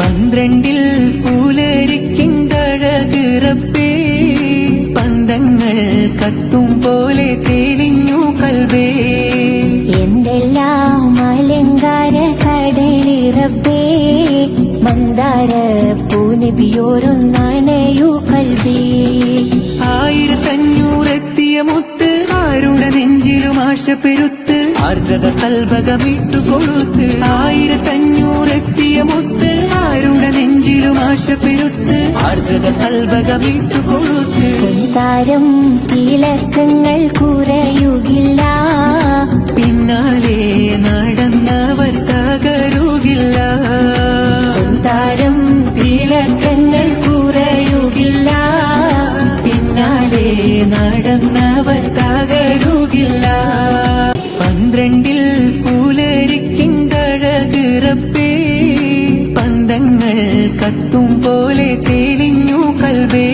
12 പൂലരിക്കിന്തഴക് റബ്ബേ പന്തങ്ങൾ കത്തും പോലെ തെളിഞ്ഞു കൽബേ എന്തെല്ലാം അലങ്കാര കടലി റബ്ബേ മന്ദാര പൂനബിയോരൊന്നണയു കൽബേ 1500 എത്തിയ മുത്ത് ആരുടെ നെഞ്ചിലും ആശ പെരുത്ത് ആർദ്രത കൽബകമിട്ടു കൊടുത്ത് 1500 എത്തിയ മുത്ത് ആരുടെ നെഞ്ചിലും ആശ പെരുത്ത് ആർദ്രത കൽബകമിട്ടു കൊടുത്ത് താരം തിളക്കങ്ങൾ കുറയുകില്ല പിന്നാലെ നടന്നവർ തകരുകില്ല താരം തിളക്കങ്ങൾ കുറയുകില്ല പിന്നാലെ നടന്നവർ തകരുകില്ല 12 പൂലരിക്കിന്തഴക് റബ്ബേ പന്തങ്ങൾ കത്തും പോലെ തെളിഞ്ഞു കൽബേ